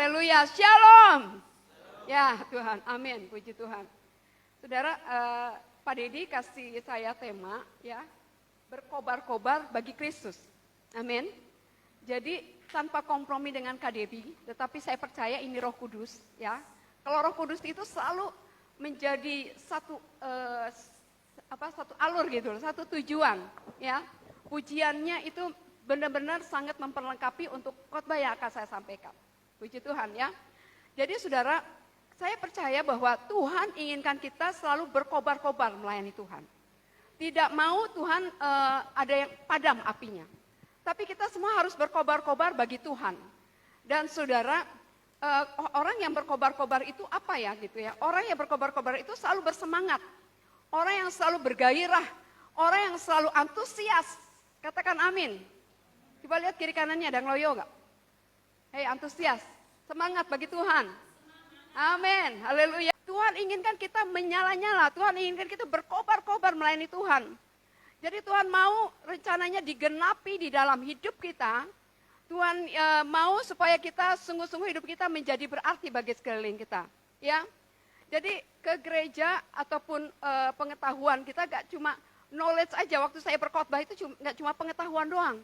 haleluya, shalom. Ya Tuhan, amin, puji Tuhan. Saudara, Pak Dedi kasih saya tema ya, berkobar-kobar bagi Kristus. Amin. Jadi tanpa kompromi dengan KDB, tetapi saya percaya ini Roh Kudus ya. Kalau Roh Kudus itu selalu menjadi satu alur gitu, satu tujuan ya. Pujiannya itu benar-benar sangat memperlengkapi untuk khotbah yang akan saya sampaikan. Puji Tuhan ya. Jadi saudara, saya percaya bahwa Tuhan inginkan kita selalu berkobar-kobar melayani Tuhan. Tidak mau Tuhan ada yang padam apinya. Tapi kita semua harus berkobar-kobar bagi Tuhan. Dan saudara, orang yang berkobar-kobar itu apa ya gitu ya. Orang yang berkobar-kobar itu selalu bersemangat. Orang yang selalu bergairah. Orang yang selalu antusias. Katakan amin. Coba lihat kiri kanannya, ada ngeloyo gak? Hei antusias, semangat bagi Tuhan. Amin, haleluya. Tuhan inginkan kita menyala-nyala, Tuhan inginkan kita berkobar-kobar melayani Tuhan. Jadi Tuhan mau rencananya digenapi di dalam hidup kita. Tuhan mau supaya kita sungguh-sungguh hidup kita menjadi berarti bagi sekeliling kita. Ya, jadi ke gereja ataupun pengetahuan kita gak cuma knowledge aja. Waktu saya berkhotbah itu gak cuma pengetahuan doang.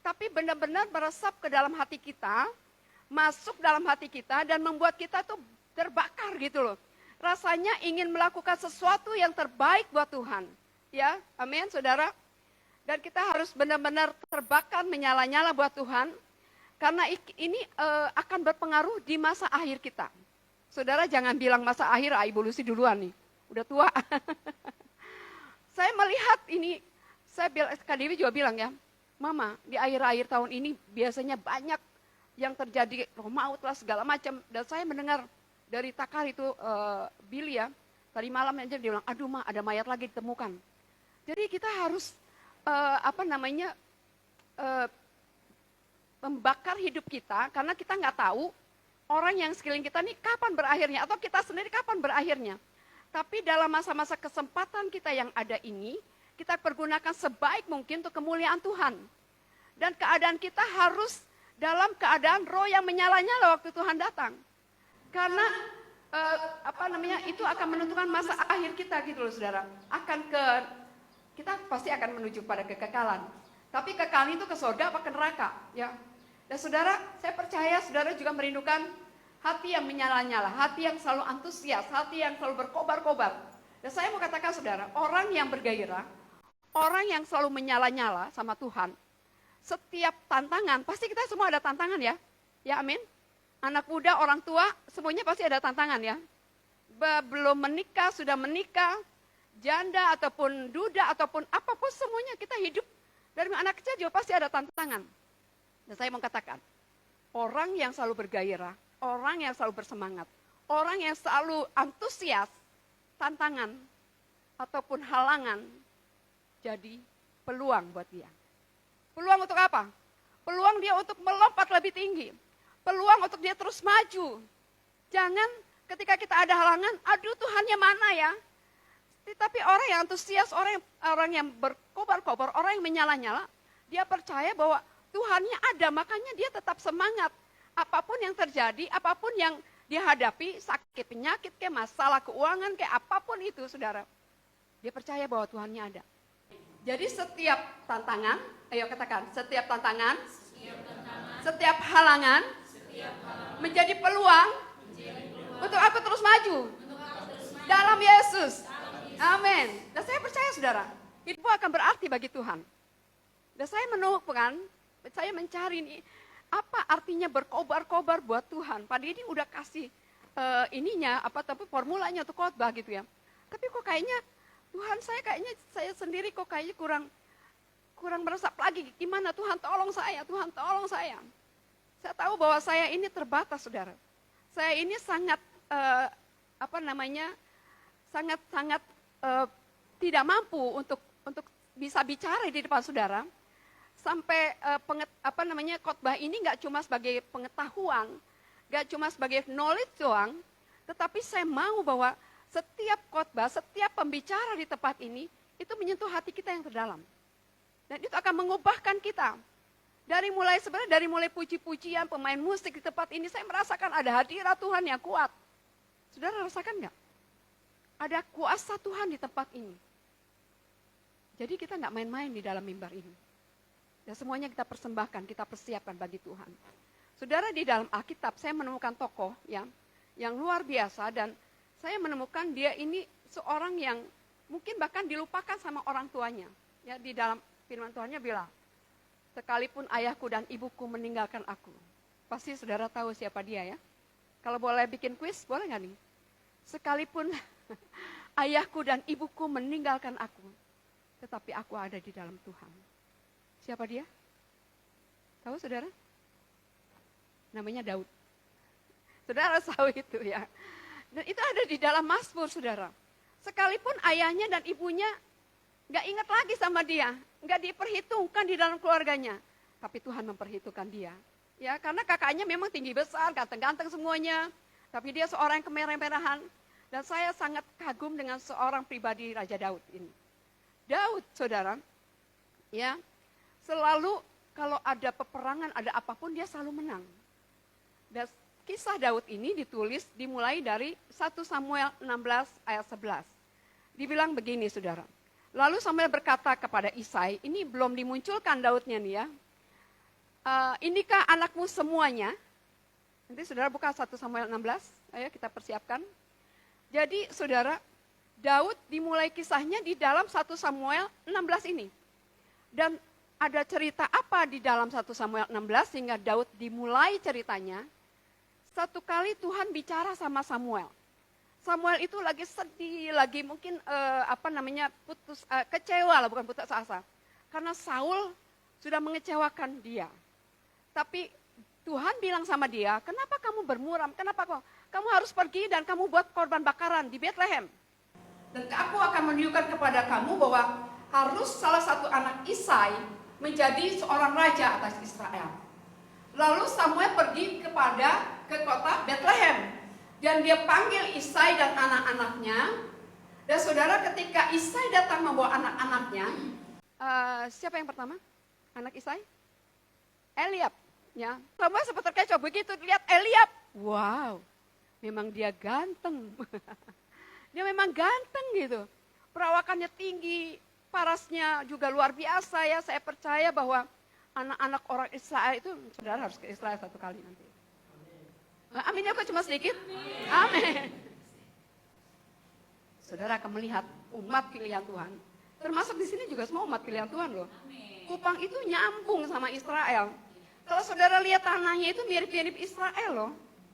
Tapi benar-benar meresap ke dalam hati kita, masuk dalam hati kita dan membuat kita tuh terbakar gitu loh. Rasanya ingin melakukan sesuatu yang terbaik buat Tuhan. Ya, amin saudara. Dan kita harus benar-benar terbakar menyala-nyala buat Tuhan. Karena ini akan berpengaruh di masa akhir kita. Saudara jangan bilang masa akhir, Ibu Lucy duluan nih. Udah tua. Saya melihat ini, Kak Dewi juga bilang ya, Mama, di akhir-akhir tahun ini biasanya banyak yang terjadi roh maut lah segala macam. Dan saya mendengar dari Takar itu Billy ya, tadi malam aja dia bilang, aduh Ma, ada mayat lagi ditemukan. Jadi kita harus membakar hidup kita karena kita nggak tahu orang yang sekeliling kita nih kapan berakhirnya atau kita sendiri kapan berakhirnya. Tapi dalam masa-masa kesempatan kita yang ada ini, kita pergunakan sebaik mungkin untuk kemuliaan Tuhan. Dan keadaan kita harus dalam keadaan roh yang menyala-nyala waktu Tuhan datang. Karena itu akan menentukan masa akhir kita gitu loh saudara. Kita pasti akan menuju pada kekekalan. Tapi kekekalan itu ke surga apa ke neraka ya. Dan saudara, saya percaya saudara juga merindukan hati yang menyala-nyala, hati yang selalu antusias, hati yang selalu berkobar-kobar. Dan saya mau katakan saudara, orang yang bergairah, orang yang selalu menyala-nyala sama Tuhan, setiap tantangan, pasti kita semua ada tantangan ya. Ya amin. Anak muda, orang tua, semuanya pasti ada tantangan ya. Belum menikah, sudah menikah, janda ataupun duda ataupun apapun semuanya kita hidup. Dari anak kecil juga pasti ada tantangan. Dan saya mau katakan, orang yang selalu bergairah, orang yang selalu bersemangat, orang yang selalu antusias, tantangan ataupun halangan, jadi peluang buat dia. Peluang untuk apa? Peluang dia untuk melompat lebih tinggi. Peluang untuk dia terus maju. Jangan ketika kita ada halangan, aduh Tuhannya mana ya? Tetapi orang yang antusias, orang yang berkobar-kobar, orang yang menyala-nyala, dia percaya bahwa Tuhannya ada, makanya dia tetap semangat. Apapun yang terjadi, apapun yang dia hadapi, sakit, penyakit, kayak masalah keuangan, kayak apapun itu saudara. Dia percaya bahwa Tuhannya ada. Jadi setiap tantangan, ayo katakan, setiap tantangan, setiap halangan, menjadi peluang untuk aku terus maju dalam Yesus. Amin. Dan saya percaya saudara, hidup akan berarti bagi Tuhan. Dan saya menemukan, saya mencari ini, apa artinya berkobar-kobar buat Tuhan. Pak Didi udah kasih tapi formulanya untuk khotbah gitu ya. Tapi kok kayaknya Tuhan saya sendiri kok kayaknya kurang meresap lagi. Gimana Tuhan tolong saya, Tuhan tolong saya. Saya tahu bahwa saya ini terbatas saudara. Saya ini sangat sangat tidak mampu untuk bisa bicara di depan saudara. Sampai khotbah ini nggak cuma sebagai pengetahuan, nggak cuma sebagai knowledge doang, tetapi saya mau bahwa setiap khotbah, setiap pembicara di tempat ini, itu menyentuh hati kita yang terdalam. Dan itu akan mengubahkan kita. Sebenarnya dari mulai puji-pujian, pemain musik di tempat ini, saya merasakan ada hadirat Tuhan yang kuat. Saudara rasakan nggak? Ada kuasa Tuhan di tempat ini. Jadi kita nggak main-main di dalam mimbar ini. Dan semuanya kita persembahkan, kita persiapkan bagi Tuhan. Saudara, di dalam Alkitab saya menemukan tokoh yang luar biasa, dan saya menemukan dia ini seorang yang mungkin bahkan dilupakan sama orang tuanya. Ya, di dalam firman Tuhannya bilang, sekalipun ayahku dan ibuku meninggalkan aku. Pasti saudara tahu siapa dia ya. Kalau boleh bikin kuis, boleh nggak nih? Sekalipun ayahku dan ibuku meninggalkan aku, tetapi aku ada di dalam Tuhan. Siapa dia? Tahu saudara? Namanya Daud. Saudara tahu itu ya. Dan itu ada di dalam Mazmur, saudara. Sekalipun ayahnya dan ibunya nggak ingat lagi sama dia, nggak diperhitungkan di dalam keluarganya, tapi Tuhan memperhitungkan dia. Ya, karena kakaknya memang tinggi besar, ganteng-ganteng semuanya, tapi dia seorang yang kemerah-merahan. Dan saya sangat kagum dengan seorang pribadi Raja Daud ini. Daud, saudara, ya, selalu kalau ada peperangan, ada apapun, dia selalu menang. Dan kisah Daud ini dimulai dari 1 Samuel 16 ayat 11. Dibilang begini, saudara. Lalu Samuel berkata kepada Isai, ini belum dimunculkan Daudnya nih ya. Inikah anakmu semuanya? Nanti saudara buka 1 Samuel 16, ayo kita persiapkan. Jadi saudara, Daud dimulai kisahnya di dalam 1 Samuel 16 ini. Dan ada cerita apa di dalam 1 Samuel 16 sehingga Daud dimulai ceritanya. Satu kali Tuhan bicara sama Samuel. Samuel itu lagi sedih, lagi mungkin kecewa lah, bukan putus asa. Karena Saul sudah mengecewakan dia. Tapi Tuhan bilang sama dia, kenapa kamu bermuram, kenapa kamu harus pergi dan kamu buat korban bakaran di Bethlehem. Dan aku akan menunjukkan kepada kamu bahwa harus salah satu anak Isai menjadi seorang raja atas Israel. Lalu Samuel pergi ke kota Bethlehem. Dan dia panggil Isai dan anak-anaknya. Dan saudara, ketika Isai datang membawa anak-anaknya, siapa yang pertama? Anak Isai? Eliab. Ya. Samuel sempat terkecoh, begitu lihat Eliab. Wow, memang dia ganteng. Dia memang ganteng gitu. Perawakannya tinggi, parasnya juga luar biasa ya. Saya percaya bahwa anak-anak orang Israel itu, saudara harus ke Israel satu kali nanti. Aminnya kok cuma sedikit? Amin. Saudara akan melihat umat pilihan Tuhan. Termasuk di sini juga semua umat pilihan Tuhan loh. Kupang itu nyambung sama Israel. Kalau saudara lihat tanahnya itu mirip-mirip Israel loh.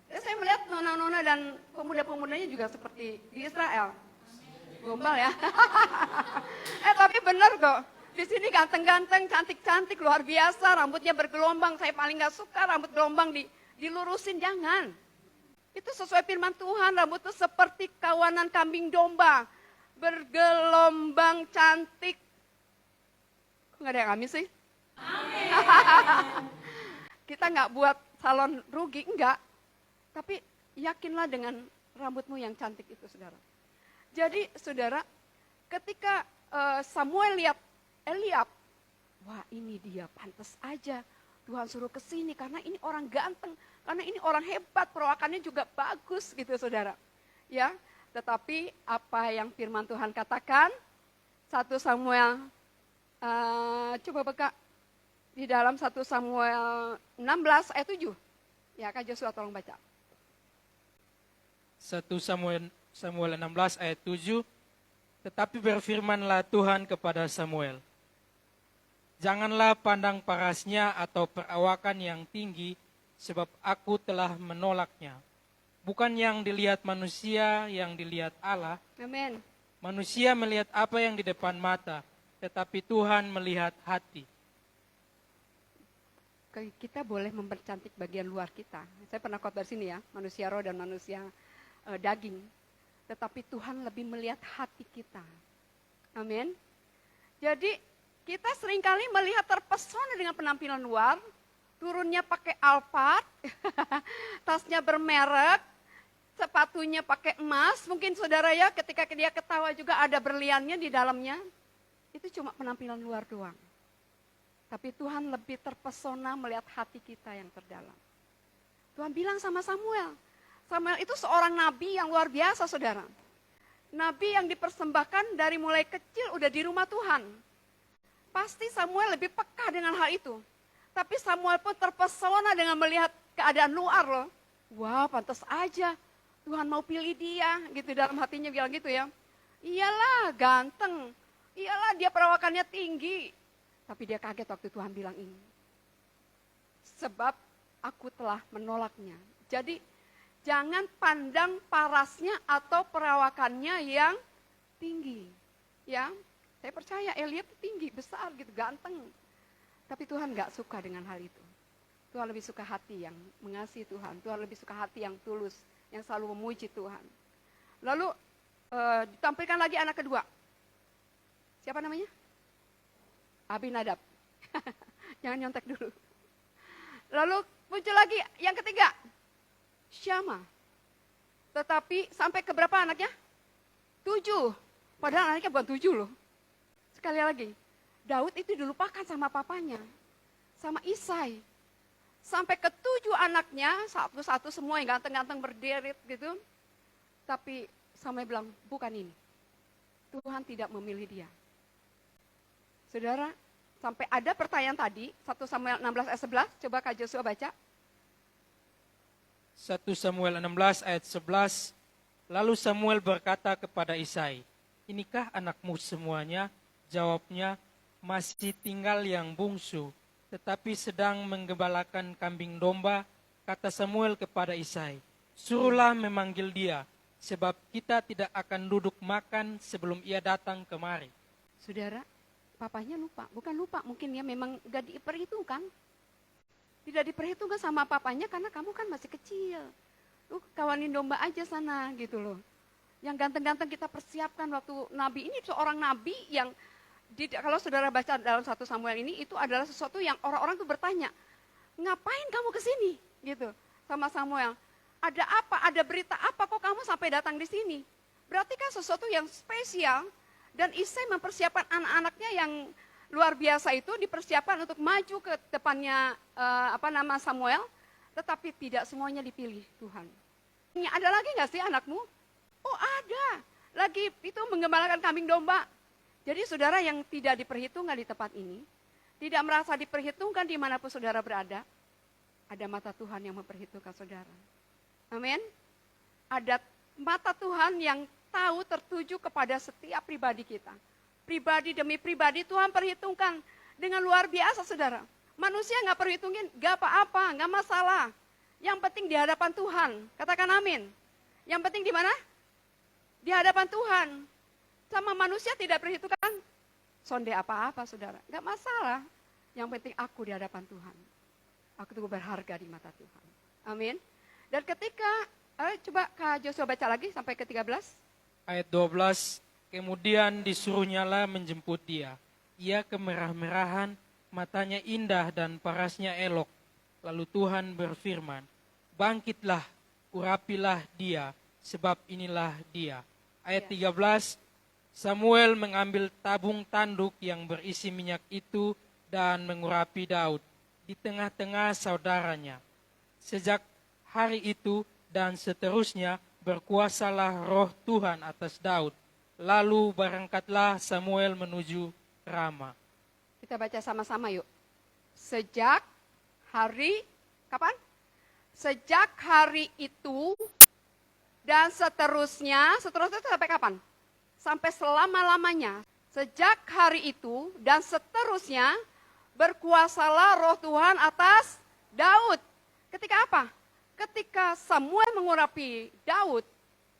Dan saya melihat nona-nona dan pemuda-pemudanya juga seperti di Israel. Gombal ya. Tapi benar kok. Di sini ganteng-ganteng, cantik-cantik, luar biasa. Rambutnya bergelombang. Saya paling gak suka rambut gelombang dilurusin, jangan. Itu sesuai firman Tuhan, rambut itu seperti kawanan kambing domba. Bergelombang cantik. Kok gak ada yang amin sih? Amin. Kita gak buat salon rugi, enggak. Tapi yakinlah dengan rambutmu yang cantik itu, saudara. Jadi, saudara, ketika Samuel lihat Eliab, wah ini dia, pantas aja. Tuhan suruh ke sini karena ini orang ganteng, karena ini orang hebat, perawakannya juga bagus gitu saudara. Ya, tetapi apa yang firman Tuhan katakan? 1 Samuel, coba buka di dalam 1 Samuel 16 ayat 7. Ya, Kak Joshua tolong baca. 1 Samuel 16 ayat 7. Tetapi berfirmanlah Tuhan kepada Samuel, janganlah pandang parasnya atau perawakan yang tinggi, sebab aku telah menolaknya. Bukan yang dilihat manusia, yang dilihat Allah. Amin. Manusia melihat apa yang di depan mata, tetapi Tuhan melihat hati. Kita boleh mempercantik bagian luar kita. Saya pernah khotbah di sini ya, manusia roh dan manusia daging. Tetapi Tuhan lebih melihat hati kita. Amin. Jadi kita seringkali melihat terpesona dengan penampilan luar, turunnya pakai Alphard, tasnya bermerek, sepatunya pakai emas, mungkin saudara ya ketika dia ketawa juga ada berliannya di dalamnya. Itu cuma penampilan luar doang. Tapi Tuhan lebih terpesona melihat hati kita yang terdalam. Tuhan bilang sama Samuel. Samuel itu seorang nabi yang luar biasa, saudara. Nabi yang dipersembahkan dari mulai kecil udah di rumah Tuhan. Pasti Samuel lebih peka dengan hal itu. Tapi Samuel pun terpesona dengan melihat keadaan luar loh. Wah, pantas aja Tuhan mau pilih dia, gitu dalam hatinya bilang gitu ya. Iyalah, ganteng. Iyalah, dia perawakannya tinggi. Tapi dia kaget waktu Tuhan bilang ini. Sebab aku telah menolaknya. Jadi jangan pandang parasnya atau perawakannya yang tinggi. Ya, saya percaya Elia itu tinggi, besar gitu, ganteng. Tapi Tuhan gak suka dengan hal itu. Tuhan lebih suka hati yang mengasihi Tuhan. Tuhan lebih suka hati yang tulus, yang selalu memuji Tuhan. Lalu ditampilkan lagi anak kedua. Siapa namanya? Abinadab. Jangan nyontek dulu. Lalu muncul lagi yang ketiga. Syama. Tetapi sampai ke berapa anaknya? 7. Padahal anaknya bukan 7 loh. Sekali lagi. Daud itu dilupakan sama papanya. Sama Isai. Sampai ke 7 anaknya, satu-satu semua yang ganteng-ganteng berderet gitu. Tapi Samuel bilang, bukan ini. Tuhan tidak memilih dia. Saudara, sampai ada pertanyaan tadi, 1 Samuel 16 ayat 11, coba Kak Joshua baca. 1 Samuel 16 ayat 11, lalu Samuel berkata kepada Isai, inikah anakmu semuanya? Jawabnya, masih tinggal yang bungsu, tetapi sedang menggembalakan kambing domba. Kata Samuel kepada Isai, suruhlah memanggil dia, sebab kita tidak akan duduk makan sebelum ia datang kemari. Saudara, papanya lupa, bukan lupa, mungkin dia memang gak diperhitungkan. Tidak diperhitungkan sama papanya karena kamu kan masih kecil. Lu kawanin domba aja sana gitu loh. Yang ganteng-ganteng kita persiapkan waktu nabi ini, seorang nabi yang kalau saudara baca dalam 1 Samuel ini, itu adalah sesuatu yang orang-orang tuh bertanya, ngapain kamu kesini? Gitu, sama Samuel. Ada apa, ada berita apa kok kamu sampai datang di sini? Berarti kan sesuatu yang spesial. Dan Isai mempersiapkan anak-anaknya yang luar biasa itu dipersiapkan untuk maju ke depannya Samuel, tetapi tidak semuanya dipilih Tuhan. Ada lagi nggak sih anakmu? Oh ada, lagi itu menggembalakan kambing domba. Jadi saudara yang tidak diperhitungkan di tempat ini, tidak merasa diperhitungkan dimanapun saudara berada, ada mata Tuhan yang memperhitungkan saudara. Amin. Ada mata Tuhan yang tahu tertuju kepada setiap pribadi kita. Pribadi demi pribadi Tuhan perhitungkan dengan luar biasa saudara. Manusia nggak perhitungin, nggak apa-apa, nggak masalah. Yang penting di hadapan Tuhan. Katakan amin. Yang penting di mana? Di hadapan Tuhan. Sama manusia tidak perhitungkan. Sonde apa-apa saudara, nggak masalah. Yang penting aku di hadapan Tuhan. Aku tuh berharga di mata Tuhan. Amin. Dan ketika, coba Kak Joshua baca lagi sampai ke 13. Ayat 12, kemudian disuruhnyalah menjemput dia. Ia kemerah-merahan, matanya indah dan parasnya elok. Lalu Tuhan berfirman, bangkitlah, urapilah dia, sebab inilah dia. Ayat 13, Samuel mengambil tabung tanduk yang berisi minyak itu dan mengurapi Daud di tengah-tengah saudaranya. Sejak hari itu dan seterusnya, berkuasalah roh Tuhan atas Daud. Lalu berangkatlah Samuel menuju Rama. Kita baca sama-sama yuk. Sejak hari, kapan? Sejak hari itu dan seterusnya itu sampai kapan? Sampai selama-lamanya. Sejak hari itu dan seterusnya berkuasalah roh Tuhan atas Daud. Ketika apa? Ketika Samuel mengurapi Daud,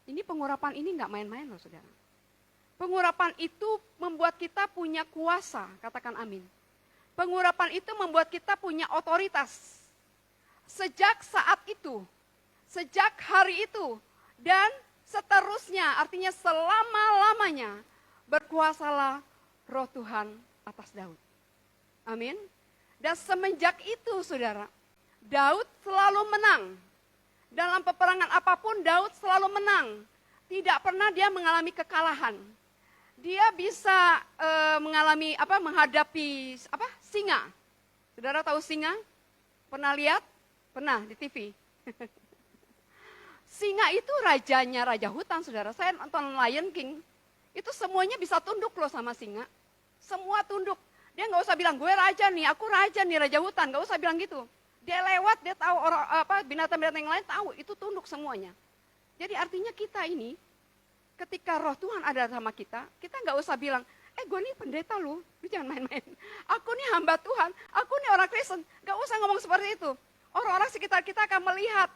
ini pengurapan ini nggak main-main loh saudara. Pengurapan itu membuat kita punya kuasa, katakan amin. Pengurapan itu membuat kita punya otoritas. Sejak saat itu, sejak hari itu, dan seterusnya, artinya selama-lamanya, berkuasalah roh Tuhan atas Daud. Amin. Dan semenjak itu saudara, Daud selalu menang. Dalam peperangan apapun Daud selalu menang. Tidak pernah dia mengalami kekalahan. Dia bisa menghadapi singa. Saudara tahu singa? Pernah lihat? Pernah di TV. Singa itu rajanya raja hutan, saudara. Saya nonton Lion King, itu semuanya bisa tunduk loh sama singa. Semua tunduk. Dia nggak usah bilang, gue raja nih, aku raja nih, raja hutan. Nggak usah bilang gitu. Dia lewat, dia tahu orang binatang-binatang yang lain tahu, itu tunduk semuanya. Jadi artinya kita ini, ketika roh Tuhan ada sama kita nggak usah bilang, gue nih pendeta lu jangan main-main. Aku nih hamba Tuhan, aku nih orang Kristen. Nggak usah ngomong seperti itu. Orang-orang sekitar kita akan melihat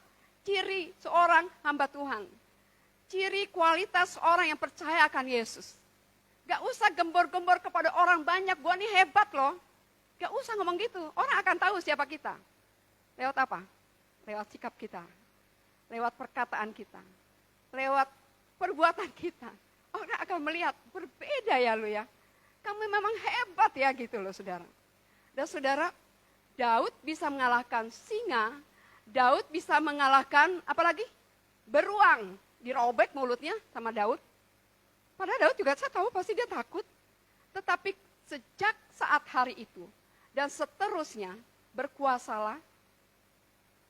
ciri seorang hamba Tuhan. Ciri kualitas orang yang percaya akan Yesus. Gak usah gembor-gembor kepada orang banyak, gua nih hebat loh. Gak usah ngomong gitu, orang akan tahu siapa kita. Lewat apa? Lewat sikap kita. Lewat perkataan kita. Lewat perbuatan kita. Orang akan melihat, berbeda ya lu ya. Kamu memang hebat ya gitu loh saudara. Dan saudara, Daud bisa mengalahkan singa. Daud bisa mengalahkan, apalagi? Beruang. Dirobek mulutnya sama Daud. Padahal Daud juga saya tahu pasti dia takut. Tetapi sejak saat hari itu dan seterusnya berkuasalah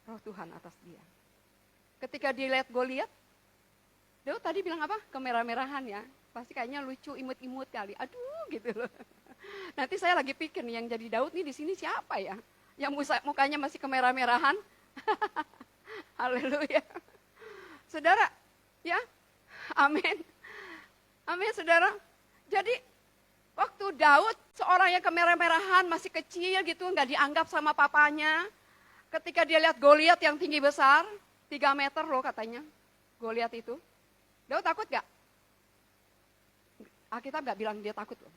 roh Tuhan atas dia. Ketika dia lihat Goliat, Daud tadi bilang apa? Kemerah-merahan ya. Pasti kayaknya lucu, imut-imut kali. Aduh gitu loh. Nanti saya lagi pikir nih yang jadi Daud nih di sini siapa ya? Yang mukanya masih kemerah-merahan. Haleluya. Saudara, ya, amin. Amin, saudara. Jadi, waktu Daud, seorang yang kemerah-merahan, masih kecil gitu, nggak dianggap sama papanya. Ketika dia lihat Goliat yang tinggi besar, 3 meter loh katanya, Goliat itu. Daud takut nggak? Alkitab nggak bilang dia takut loh.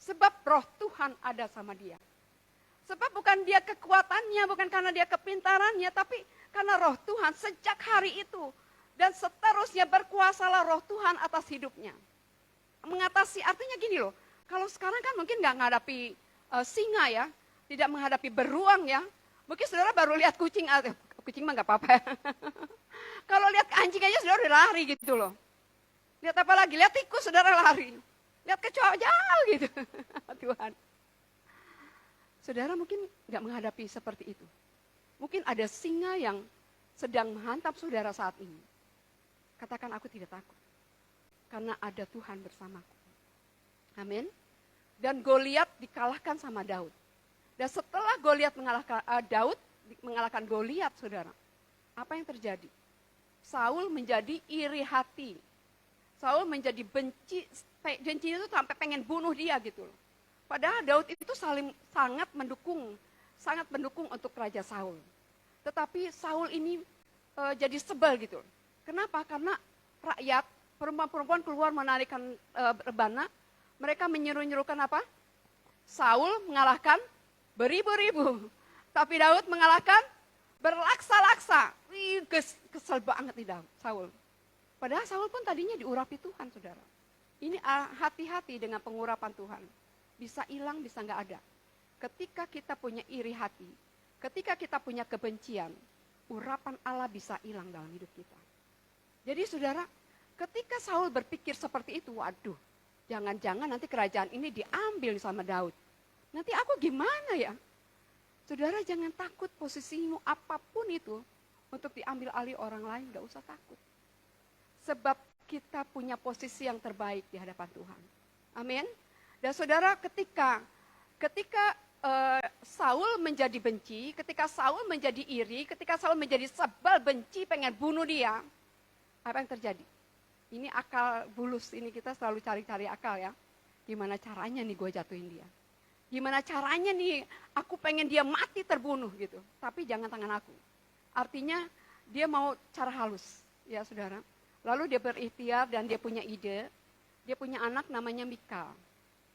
Sebab roh Tuhan ada sama dia. Sebab bukan dia kekuatannya, bukan karena dia kepintarannya, tapi karena roh Tuhan sejak hari itu. Dan seterusnya berkuasalah roh Tuhan atas hidupnya. Mengatasi, artinya gini loh, kalau sekarang kan mungkin nggak menghadapi singa ya, tidak menghadapi beruang ya. Mungkin saudara baru lihat kucing mah nggak apa-apa ya. Kalau lihat anjing aja saudara udah lari gitu loh. Lihat apa lagi? Lihat tikus saudara lari. Lihat kecoa jauh gitu. Tuhan. Saudara mungkin nggak menghadapi seperti itu. Mungkin ada singa yang sedang menghantam saudara saat ini. Katakan aku tidak takut. Karena ada Tuhan bersamaku. Amin. Dan Goliat dikalahkan sama Daud. Dan setelah Goliat Daud mengalahkan Goliat, saudara. Apa yang terjadi? Saul menjadi iri hati. Saul menjadi benci itu sampai pengen bunuh dia gitu loh. Padahal Daud itu sangat mendukung untuk Raja Saul. Tetapi Saul ini jadi sebel gitu loh. Kenapa? Karena rakyat, perempuan-perempuan keluar menarikan rebana, mereka menyeru-nyerukan apa? Saul mengalahkan beribu-ribu, tapi Daud mengalahkan berlaksa-laksa. Kesel banget nih Saul. Padahal Saul pun tadinya diurapi Tuhan, saudara. Ini hati-hati dengan pengurapan Tuhan. Bisa hilang, bisa nggak ada. Ketika kita punya iri hati, ketika kita punya kebencian, urapan Allah bisa hilang dalam hidup kita. Jadi saudara, ketika Saul berpikir seperti itu, waduh, jangan-jangan nanti kerajaan ini diambil sama Daud. Nanti aku gimana ya? Saudara jangan takut posisimu apapun itu untuk diambil alih orang lain, gak usah takut. Sebab kita punya posisi yang terbaik di hadapan Tuhan. Amin. Dan saudara ketika Saul menjadi benci, ketika Saul menjadi iri, ketika Saul menjadi sebel, benci, pengen bunuh dia, apa yang terjadi? Ini akal bulus, ini kita selalu cari-cari akal ya. Gimana caranya nih gue jatuhin dia? Gimana caranya nih aku pengen dia mati terbunuh gitu. Tapi jangan tangan aku. Artinya dia mau cara halus ya saudara. Lalu dia berikhtiar dan dia punya ide. Dia punya anak namanya Mikal.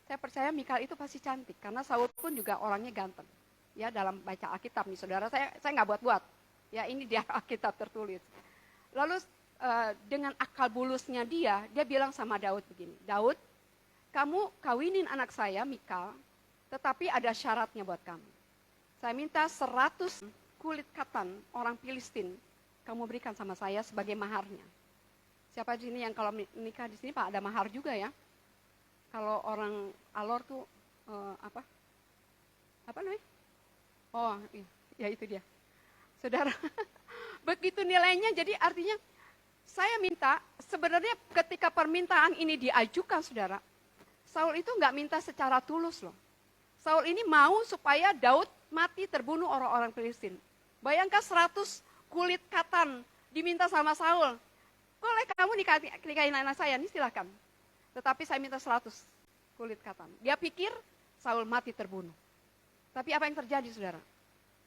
Saya percaya Mikal itu pasti cantik. Karena Saul pun juga orangnya ganteng. Ya dalam baca Alkitab nih saudara. Saya nggak buat-buat. Ya ini di Alkitab tertulis. Lalu dengan akal bulusnya dia bilang sama Daud begini, Daud, kamu kawinin anak saya, Mikal, tetapi ada syaratnya buat kamu. Saya minta 100 kulit katan orang Filistin, kamu berikan sama saya sebagai maharnya. Siapa di sini yang kalau nikah di sini Pak ada mahar juga ya? Kalau orang Alor tuh apa namanya? Oh, ya itu dia. Saudara, begitu nilainya, jadi artinya saya minta, sebenarnya ketika permintaan ini diajukan, saudara, Saul itu nggak minta secara tulus loh. Saul ini mau supaya Daud mati terbunuh orang-orang Filistin. Bayangkan 100 kulit katan diminta sama Saul. Boleh kamu nikahin anak saya, ini silakan. Tetapi saya minta 100 kulit katan. Dia pikir Saul mati terbunuh. Tapi apa yang terjadi, saudara?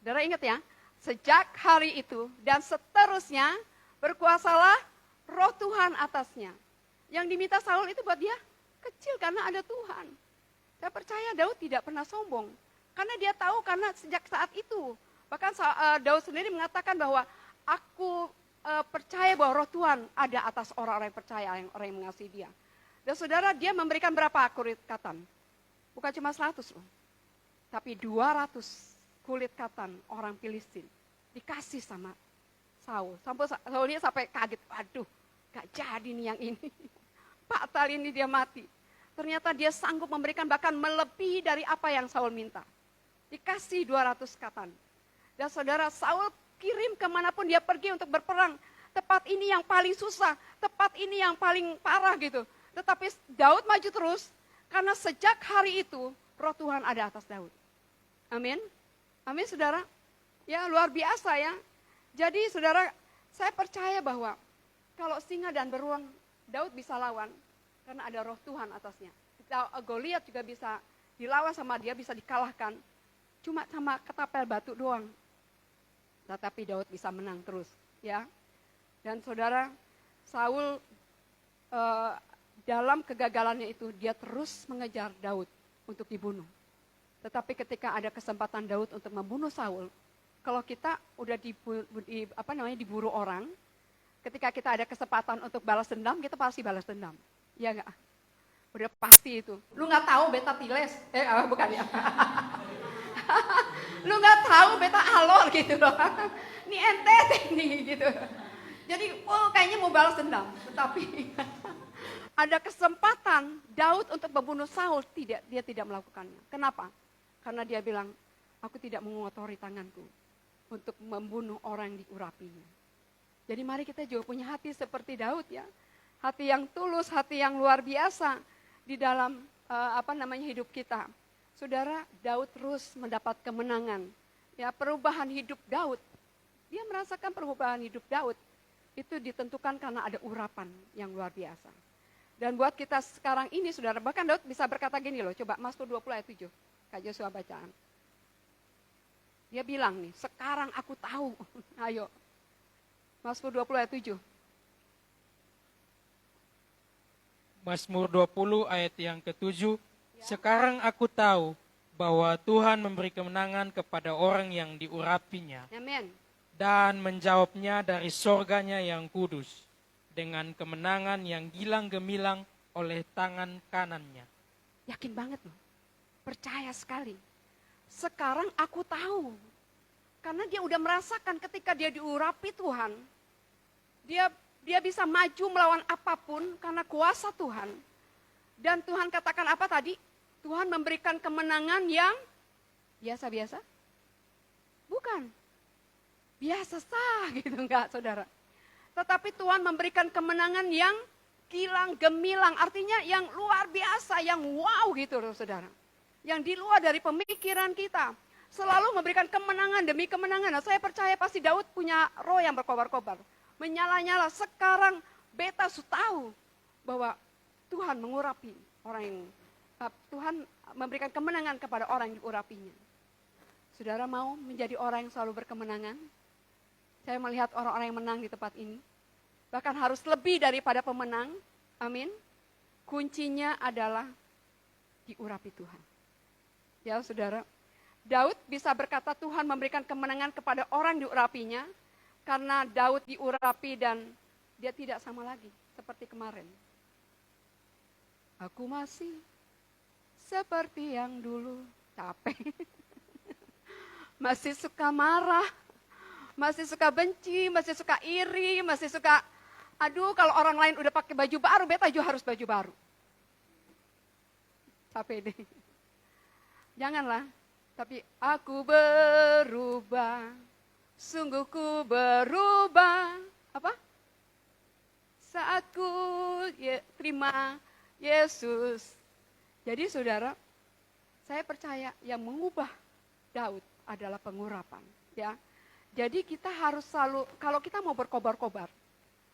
Saudara ingat ya, sejak hari itu dan seterusnya berkuasalah roh Tuhan atasnya. Yang diminta Saul itu buat dia kecil karena ada Tuhan. Saya percaya Daud tidak pernah sombong. Karena dia tahu, karena sejak saat itu. Bahkan Daud sendiri mengatakan bahwa aku percaya bahwa roh Tuhan ada atas orang-orang yang percaya, orang yang mengasihi dia. Dan saudara, dia memberikan berapa kulit katan? Bukan cuma 100 loh. Tapi 200 kulit katan orang Filistin dikasih sama Saul. Saulnya sampai kaget, waduh gak jadi nih yang ini. Fatal ini dia mati. Ternyata dia sanggup memberikan bahkan melebihi dari apa yang Saul minta. Dikasih 200 katan. Dan saudara, Saul kirim kemanapun dia pergi untuk berperang. Tempat ini yang paling susah, tempat ini yang paling parah gitu. Tetapi Daud maju terus, karena sejak hari itu, roh Tuhan ada atas Daud. Amin. Amin, saudara. Ya, luar biasa ya. Jadi saudara, saya percaya bahwa kalau singa dan beruang, Daud bisa lawan, karena ada roh Tuhan atasnya. Goliat juga bisa dilawan sama dia, bisa dikalahkan. Cuma sama ketapel batu doang. Tetapi Daud bisa menang terus. Ya. Dan saudara, Saul dalam kegagalannya itu, dia terus mengejar Daud untuk dibunuh. Tetapi ketika ada kesempatan Daud untuk membunuh Saul, kalau kita udah diburu orang, ketika kita ada kesempatan untuk balas dendam, kita pasti balas dendam. Iya enggak? Udah pasti itu. Lu nggak tahu beta tiles, bukan ya. Lu nggak tahu beta alor gitu loh. Ini ente nih gitu. Jadi, kayaknya mau balas dendam. Tetapi ada kesempatan Daud untuk membunuh Saul, dia tidak melakukannya. Kenapa? Karena dia bilang, aku tidak mengotori tanganku untuk membunuh orang yang diurapinya. Jadi mari kita juga punya hati seperti Daud ya. Hati yang tulus, hati yang luar biasa di dalam hidup kita. Saudara, Daud terus mendapat kemenangan. Ya, perubahan hidup Daud. Dia merasakan perubahan hidup Daud. Itu ditentukan karena ada urapan yang luar biasa. Dan buat kita sekarang ini, saudara, bahkan Daud bisa berkata gini loh, coba Mazmur 20 ayat 7, Kak Joshua bacaan. Dia bilang nih, sekarang aku tahu, ayo, Mazmur 20 ayat 7. Mazmur 20 ayat yang ke-7, sekarang aku tahu bahwa Tuhan memberi kemenangan kepada orang yang diurapinya. Amin. Dan menjawabnya dari sorganya yang kudus, dengan kemenangan yang gilang gemilang oleh tangan kanannya. Yakin banget loh, percaya sekali. Sekarang aku tahu, karena dia udah merasakan ketika dia diurapi Tuhan, dia bisa maju melawan apapun karena kuasa Tuhan. Dan Tuhan katakan apa tadi? Tuhan memberikan kemenangan yang biasa-biasa? Bukan. Biasa sah gitu enggak, saudara. Tetapi Tuhan memberikan kemenangan yang gilang gemilang, artinya yang luar biasa, yang wow gitu loh, saudara. Yang di luar dari pemikiran kita. Selalu memberikan kemenangan demi kemenangan. Nah, saya percaya pasti Daud punya roh yang berkobar-kobar. Menyala-nyala, sekarang beta tahu bahwa Tuhan mengurapi orang yang, Tuhan memberikan kemenangan kepada orang yang diurapinya. Saudara mau menjadi orang yang selalu berkemenangan? Saya melihat orang-orang yang menang di tempat ini. Bahkan harus lebih daripada pemenang. Amin. Kuncinya adalah diurapi Tuhan. Ya saudara. Daud bisa berkata Tuhan memberikan kemenangan kepada orang diurapinya. Karena Daud diurapi dan dia tidak sama lagi seperti kemarin. Aku masih seperti yang dulu. Capek. Masih suka marah. Masih suka benci, masih suka iri, masih suka, aduh kalau orang lain udah pakai baju baru, beta juga harus baju baru. Capek deh. Janganlah, Tapi aku berubah, sungguh ku berubah. Apa? Saat ku terima Yesus. Jadi saudara, saya percaya yang mengubah Daud adalah pengurapan. Ya, jadi kita harus selalu, kalau kita mau berkobar-kobar,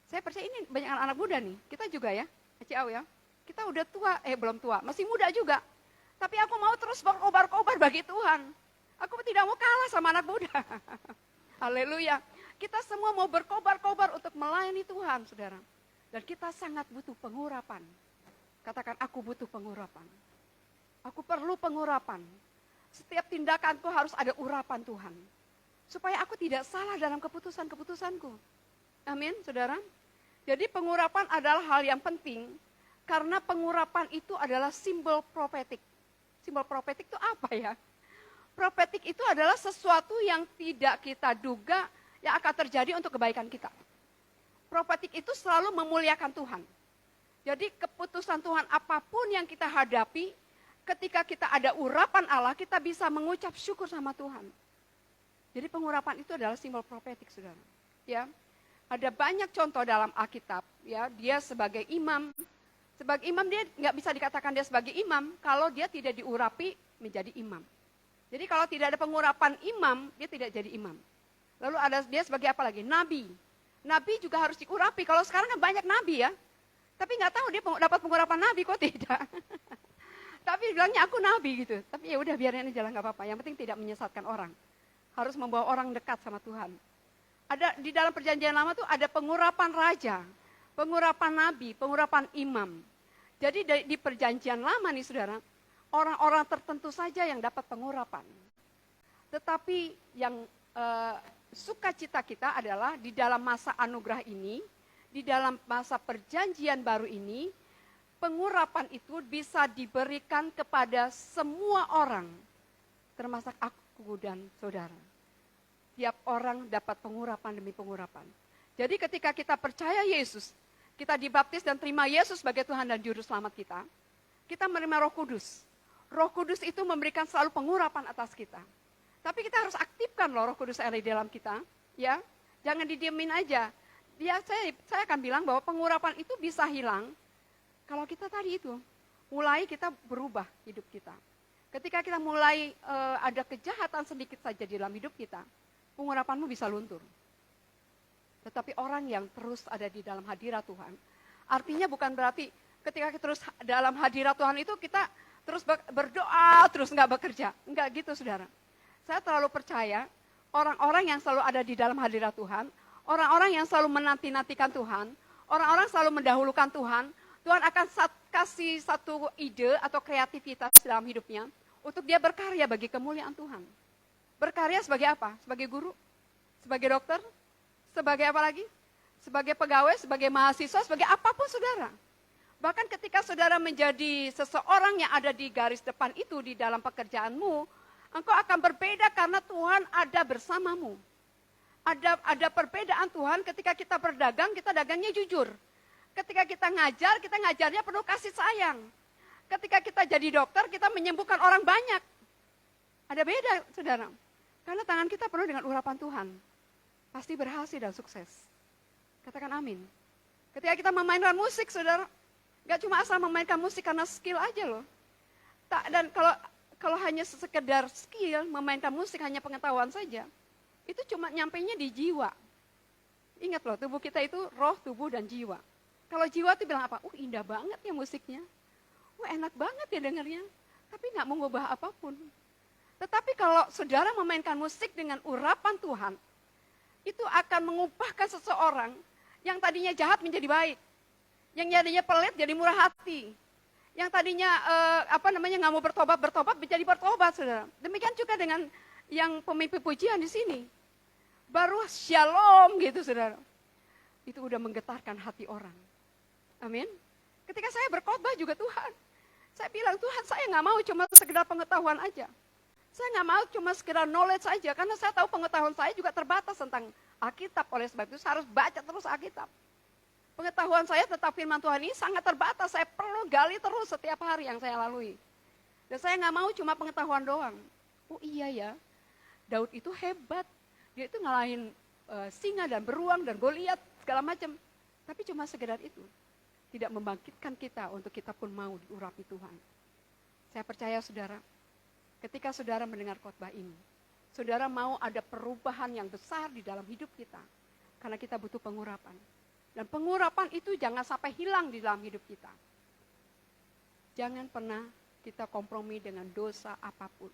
saya percaya ini banyak anak muda nih, kita juga ya, Ciao ya. Kita udah tua, belum tua, masih muda juga. Tapi aku mau terus berkobar-kobar bagi Tuhan. Aku tidak mau kalah sama anak muda. Haleluya. Kita semua mau berkobar-kobar untuk melayani Tuhan, saudara. Dan kita sangat butuh pengurapan. Katakan, aku butuh pengurapan. Aku perlu pengurapan. Setiap tindakanku harus ada urapan Tuhan. Supaya aku tidak salah dalam keputusan-keputusanku. Amin, saudara. Jadi pengurapan adalah hal yang penting. Karena pengurapan itu adalah simbol profetik. Simbol profetik itu apa ya? Profetik itu adalah sesuatu yang tidak kita duga yang akan terjadi untuk kebaikan kita. Profetik itu selalu memuliakan Tuhan. Jadi keputusan Tuhan apapun yang kita hadapi, ketika kita ada urapan Allah, kita bisa mengucap syukur sama Tuhan. Jadi pengurapan itu adalah simbol profetik, saudara. Ya, ada banyak contoh dalam Alkitab. Ya, dia sebagai imam. Sebagai imam dia nggak bisa dikatakan dia sebagai imam kalau dia tidak diurapi menjadi imam. Jadi kalau tidak ada pengurapan imam, dia tidak jadi imam. Lalu ada dia sebagai apa lagi? Nabi. Nabi juga harus diurapi. Kalau sekarang kan banyak nabi ya. Tapi nggak tahu dia dapat pengurapan nabi kok tidak. Tapi bilangnya aku nabi gitu. Tapi ya udah biarin aja lah nggak apa-apa. Yang penting tidak menyesatkan orang. Harus membawa orang dekat sama Tuhan. Ada di dalam perjanjian lama tuh ada pengurapan raja, pengurapan nabi, pengurapan imam. Jadi di perjanjian lama nih saudara, orang-orang tertentu saja yang dapat pengurapan. Tetapi yang sukacita kita adalah di dalam masa anugerah ini, di dalam masa perjanjian baru ini, pengurapan itu bisa diberikan kepada semua orang, termasuk aku dan saudara. Tiap orang dapat pengurapan demi pengurapan. Jadi ketika kita percaya Yesus, kita dibaptis dan terima Yesus sebagai Tuhan dan Juru Selamat kita menerima Roh Kudus. Roh Kudus itu memberikan selalu pengurapan atas kita. Tapi kita harus aktifkan loh Roh Kudus yang ada di dalam kita, ya. Jangan didiemin aja. Saya akan bilang bahwa pengurapan itu bisa hilang kalau kita tadi itu mulai kita berubah hidup kita. Ketika kita mulai ada kejahatan sedikit saja di dalam hidup kita, pengurapanmu bisa luntur. Tetapi orang yang terus ada di dalam hadirat Tuhan, artinya bukan berarti ketika kita terus dalam hadirat Tuhan itu kita terus berdoa, terus nggak bekerja. Enggak gitu saudara. Saya terlalu percaya orang-orang yang selalu ada di dalam hadirat Tuhan, orang-orang yang selalu menanti-nantikan Tuhan, orang-orang selalu mendahulukan Tuhan, Tuhan akan kasih satu ide atau kreativitas dalam hidupnya untuk dia berkarya bagi kemuliaan Tuhan. Berkarya sebagai apa? Sebagai guru? Sebagai dokter? Sebagai apa lagi? Sebagai pegawai, sebagai mahasiswa, sebagai apapun saudara. Bahkan ketika saudara menjadi seseorang yang ada di garis depan itu di dalam pekerjaanmu, engkau akan berbeda karena Tuhan ada bersamamu. Ada perbedaan Tuhan ketika kita berdagang, kita dagangnya jujur. Ketika kita ngajarnya penuh kasih sayang. Ketika kita jadi dokter, kita menyembuhkan orang banyak. Ada beda, saudara. Karena tangan kita penuh dengan urapan Tuhan. Pasti berhasil dan sukses. Katakan amin. Ketika kita memainkan musik, saudara, gak cuma asal memainkan musik karena skill aja loh. Dan kalau hanya sekedar skill, memainkan musik hanya pengetahuan saja, itu cuma nyampainya di jiwa. Ingat loh, tubuh kita itu roh, tubuh, dan jiwa. Kalau jiwa tuh bilang apa? Indah banget ya musiknya. Enak banget ya dengarnya. Tapi gak mengubah apapun. Tetapi kalau saudara memainkan musik dengan urapan Tuhan, itu akan mengubahkan seseorang yang tadinya jahat menjadi baik. Yang tadinya pelit jadi murah hati. Yang tadinya nggak mau bertobat menjadi bertobat, saudara. Demikian juga dengan yang pemimpin pujian di sini. Baru shalom gitu, saudara. Itu udah menggetarkan hati orang. Amin. Ketika saya berkhotbah juga Tuhan, saya bilang Tuhan saya nggak mau cuma sekedar pengetahuan aja. Saya nggak mau cuma sekedar knowledge saja, karena saya tahu pengetahuan saya juga terbatas tentang Alkitab. Oleh sebab itu saya harus baca terus Alkitab. Pengetahuan saya tentang firman Tuhan ini sangat terbatas, saya perlu gali terus setiap hari yang saya lalui. Dan saya nggak mau cuma pengetahuan doang. Oh iya ya, Daud itu hebat. Dia itu ngalahin singa dan beruang dan Goliat segala macam. Tapi cuma sekedar itu. Tidak membangkitkan kita untuk kita pun mau diurapi Tuhan. Saya percaya saudara, ketika saudara mendengar khotbah ini, saudara mau ada perubahan yang besar di dalam hidup kita. Karena kita butuh pengurapan. Dan pengurapan itu jangan sampai hilang di dalam hidup kita. Jangan pernah kita kompromi dengan dosa apapun.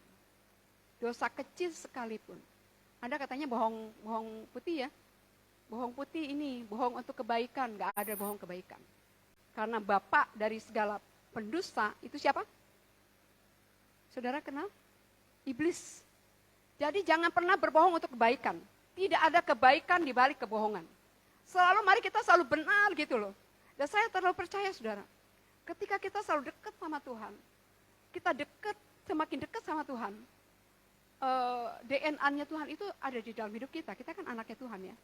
Dosa kecil sekalipun. Anda katanya bohong putih ya. Bohong putih ini, bohong untuk kebaikan, gak ada bohong kebaikan. Karena bapak dari segala pendusta itu siapa? Saudara kenal? Iblis. Jadi jangan pernah berbohong untuk kebaikan. Tidak ada kebaikan di balik kebohongan. Mari kita selalu benar gitu loh. Dan saya terlalu percaya saudara. Ketika kita selalu dekat sama Tuhan. Kita semakin dekat sama Tuhan. DNA-nya Tuhan itu ada di dalam hidup kita. Kita kan anaknya Tuhan ya.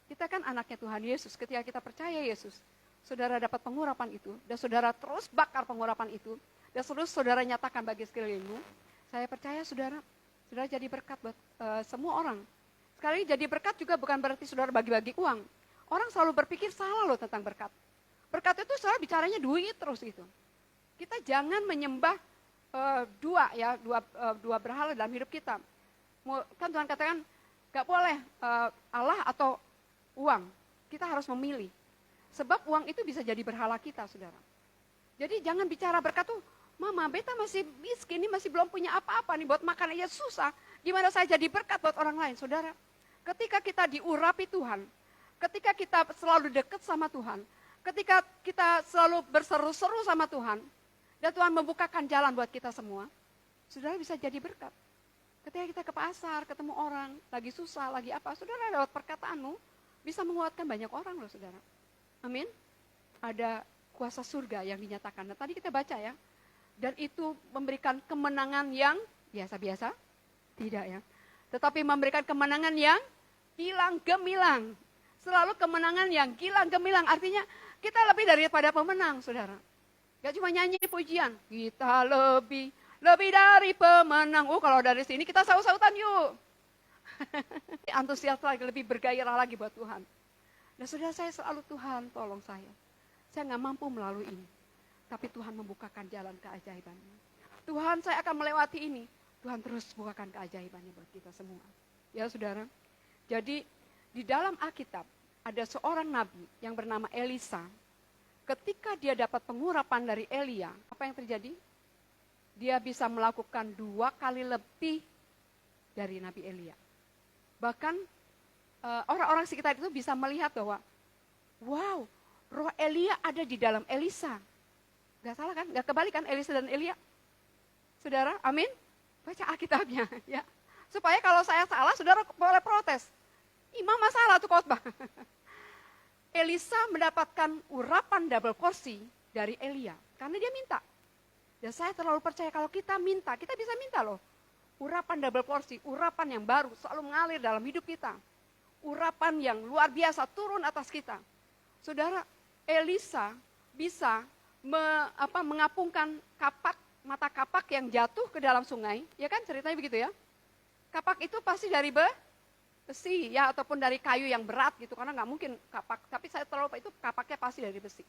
Kita kan anaknya Tuhan Yesus. Ketika kita percaya Yesus. Saudara dapat pengurapan itu. Dan saudara terus bakar pengurapan itu. Dan terus saudara nyatakan bagi sekelilingmu. Saya percaya saudara jadi berkat buat semua orang. Sekali jadi berkat juga bukan berarti saudara bagi-bagi uang. Orang selalu berpikir salah loh tentang berkat. Berkat itu selalu bicaranya duit terus gitu. Kita jangan menyembah dua berhala dalam hidup kita. Kan Tuhan katakan gak boleh Allah atau uang. Kita harus memilih. Sebab uang itu bisa jadi berhala kita saudara. Jadi jangan bicara berkat tuh. Mama, beta masih miskin, ini masih belum punya apa-apa nih, buat makan aja susah. Gimana saya jadi berkat buat orang lain, saudara? Ketika kita diurapi Tuhan, ketika kita selalu dekat sama Tuhan, ketika kita selalu berseru-seru sama Tuhan, dan Tuhan membukakan jalan buat kita semua, saudara bisa jadi berkat. Ketika kita ke pasar, ketemu orang, lagi susah, lagi apa, saudara lewat perkataanmu, bisa menguatkan banyak orang loh, saudara. Amin. Ada kuasa surga yang dinyatakan. Nah, tadi kita baca ya. Dan itu memberikan kemenangan yang biasa-biasa? Tidak ya. Tetapi memberikan kemenangan yang gilang gemilang. Selalu kemenangan yang gilang gemilang. Artinya kita lebih daripada pemenang, saudara. Gak cuma nyanyi pujian. Kita lebih dari pemenang. Kalau dari sini kita saut-sautan yuk. Antusias lagi, lebih bergairah lagi buat Tuhan. Dan saudara, saya selalu Tuhan tolong saya. Saya gak mampu melalui ini. Tapi Tuhan membukakan jalan keajaibannya. Tuhan, saya akan melewati ini. Tuhan terus bukakan keajaibannya buat kita semua. Ya saudara. Jadi di dalam Alkitab ada seorang nabi yang bernama Elisa. Ketika dia dapat pengurapan dari Elia, apa yang terjadi? Dia bisa melakukan 2 kali lebih dari Nabi Elia. Bahkan orang-orang sekitar itu bisa melihat bahwa, wow, roh Elia ada di dalam Elisa. Gak salah kan? Gak kebalik kan Elisa dan Elia? Saudara, amin? Baca Alkitabnya ya. Supaya kalau saya salah, saudara boleh protes. Imam masalah tuh khotbah. Elisa mendapatkan urapan double porsi dari Elia. Karena dia minta. Dan saya terlalu percaya kalau kita minta, kita bisa minta loh. Urapan double porsi, urapan yang baru selalu mengalir dalam hidup kita. Urapan yang luar biasa turun atas kita. Saudara, Elisa bisa mengapungkan mata kapak yang jatuh ke dalam sungai, ya kan ceritanya begitu ya. Kapak itu pasti dari besi ya, ataupun dari kayu yang berat gitu, karena nggak mungkin kapak, tapi saya terlalu itu kapaknya pasti dari besi.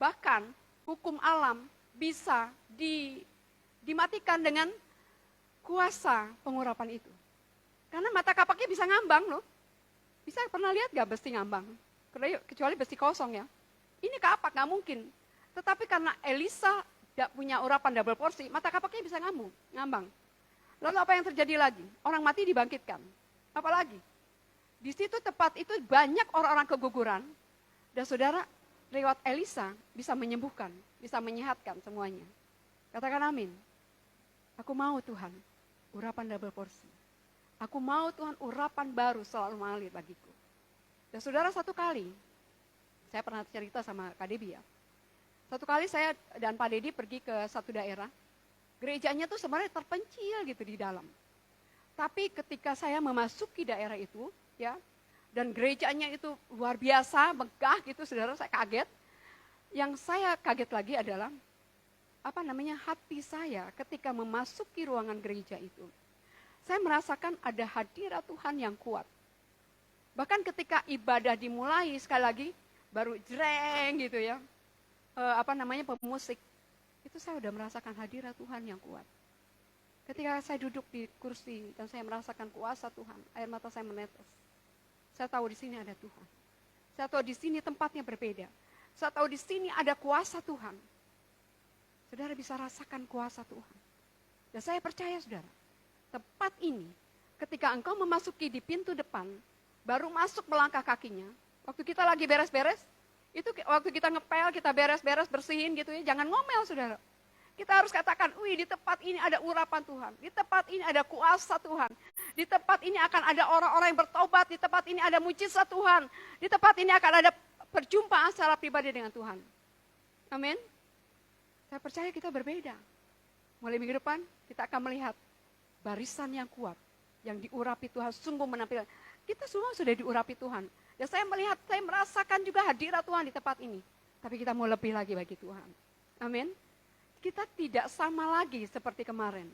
Bahkan hukum alam bisa dimatikan dengan kuasa pengurapan itu. Karena mata kapaknya bisa ngambang loh. Bisa pernah lihat nggak besi ngambang? Kecuali besi kosong ya. Ini kapak nggak mungkin. Tetapi karena Elisa tidak punya urapan double porsi, mata kapaknya bisa ngambang. Lalu apa yang terjadi lagi? Orang mati dibangkitkan. Apalagi? Di situ tempat itu banyak orang-orang keguguran. Dan saudara, lewat Elisa bisa menyembuhkan, bisa menyehatkan semuanya. Katakan amin. Aku mau Tuhan, urapan double porsi. Aku mau Tuhan, urapan baru selalu mengalir bagiku. Dan saudara, satu kali, saya pernah cerita sama Kak Debi ya. Satu kali saya dan Pak Dedi pergi ke satu daerah, gerejanya tuh sebenarnya terpencil gitu di dalam. Tapi ketika saya memasuki daerah itu, ya, dan gerejanya itu luar biasa, megah gitu, saudara, saya kaget. Yang saya kaget lagi adalah, hati saya ketika memasuki ruangan gereja itu. saya merasakan ada hadirat Tuhan yang kuat. Bahkan ketika ibadah dimulai, sekali lagi, baru jreng gitu ya, pemusik, itu saya udah merasakan hadirat Tuhan yang kuat. Ketika saya duduk di kursi dan saya merasakan kuasa Tuhan, air mata saya menetes. Saya tahu di sini ada Tuhan. Saya tahu di sini tempatnya berbeda. Saya tahu di sini ada kuasa Tuhan. Saudara bisa rasakan kuasa Tuhan. Dan saya percaya saudara, tempat ini ketika engkau memasuki di pintu depan, baru masuk melangkah kakinya, waktu kita lagi beres-beres, itu waktu kita ngepel, kita beres-beres, bersihin gitu ya, jangan ngomel saudara. Kita harus katakan, wih di tempat ini ada urapan Tuhan, di tempat ini ada kuasa Tuhan, di tempat ini akan ada orang-orang yang bertobat, di tempat ini ada mujizat Tuhan, di tempat ini akan ada perjumpaan secara pribadi dengan Tuhan. Amin. Saya percaya kita berbeda. Mulai minggu depan kita akan melihat barisan yang kuat, yang diurapi Tuhan, sungguh menampilkan. Kita semua sudah diurapi Tuhan. Dan saya melihat, saya merasakan juga hadirat Tuhan di tempat ini. Tapi kita mau lebih lagi bagi Tuhan. Amin. Kita tidak sama lagi seperti kemarin.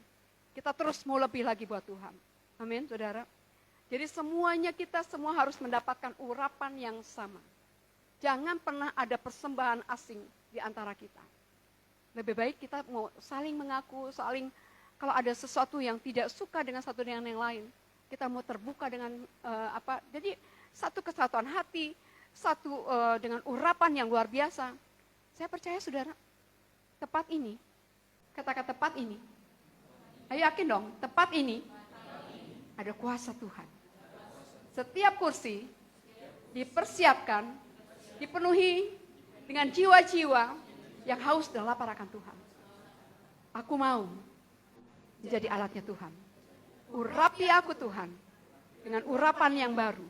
Kita terus mau lebih lagi buat Tuhan. Amin, saudara. Jadi semuanya kita semua harus mendapatkan urapan yang sama. Jangan pernah ada persembahan asing di antara kita. Lebih baik kita mau saling mengaku, saling kalau ada sesuatu yang tidak suka dengan satu dengan yang lain, kita mau terbuka dengan jadi satu kesatuan hati, satu dengan urapan yang luar biasa. Saya percaya saudara, tepat ini, kata-kata tepat ini, ayo yakin dong, tepat ini ada kuasa Tuhan. Setiap kursi dipersiapkan, dipenuhi dengan jiwa-jiwa yang haus dan lapar akan Tuhan. Aku mau menjadi alatnya Tuhan. Urapi aku Tuhan dengan urapan yang baru,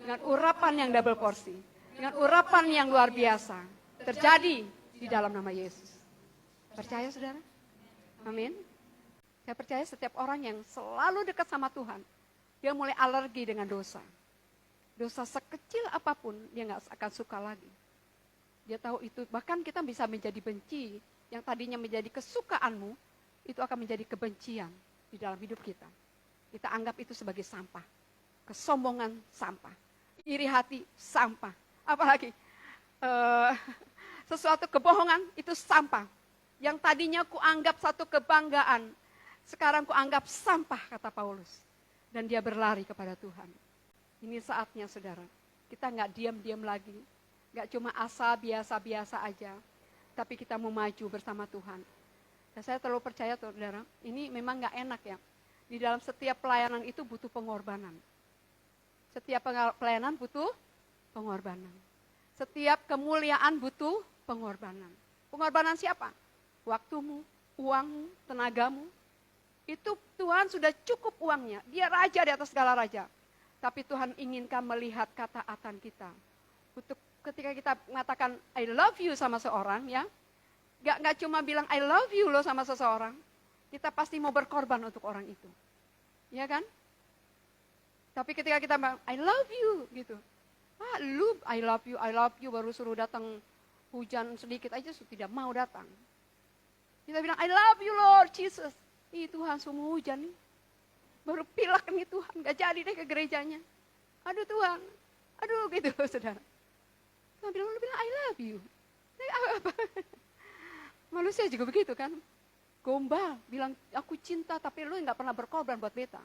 dengan urapan yang double porsi, dengan urapan yang luar biasa terjadi di dalam nama Yesus. Percaya saudara? Amin. Saya percaya setiap orang yang selalu dekat sama Tuhan, dia mulai alergi dengan dosa. Dosa sekecil apapun dia nggak akan suka lagi. Dia tahu itu, bahkan kita bisa menjadi benci, yang tadinya menjadi kesukaanmu, itu akan menjadi kebencian di dalam hidup kita. Kita anggap itu sebagai sampah. Kesombongan sampah. Iri hati sampah. Apalagi sesuatu kebohongan itu sampah. Yang tadinya kuanggap satu kebanggaan, sekarang kuanggap sampah, kata Paulus. Dan dia berlari kepada Tuhan. Ini saatnya saudara, kita nggak diam-diam lagi. Nggak cuma asal biasa-biasa aja, tapi kita mau maju bersama Tuhan. Dan saya terlalu percaya saudara, ini memang nggak enak ya. Di dalam setiap pelayanan itu butuh pengorbanan. Setiap pelayanan butuh pengorbanan. Setiap kemuliaan butuh pengorbanan. Pengorbanan siapa? Waktumu, uangmu, tenagamu. Itu Tuhan sudah cukup uangnya. Dia raja di atas segala raja. Tapi Tuhan inginkan melihat ketaatan kita. Untuk ketika kita mengatakan I love you sama seorang ya. Gak cuma bilang I love you loh sama seseorang. Kita pasti mau berkorban untuk orang itu. Ya kan? Tapi ketika kita bilang I love you gitu. Lu I love you baru suruh datang hujan sedikit aja tidak mau datang. Kita bilang I love you Lord Jesus. Ih Tuhan semua hujan nih. Baru pilek nih Tuhan, gak jadi deh ke gerejanya. Aduh Tuhan, aduh gitu saudara. Tuhan bilang, lu bilang I love you. Apa? Manusia juga begitu kan. Gombal, bilang aku cinta tapi lu gak pernah berkorban buat beta.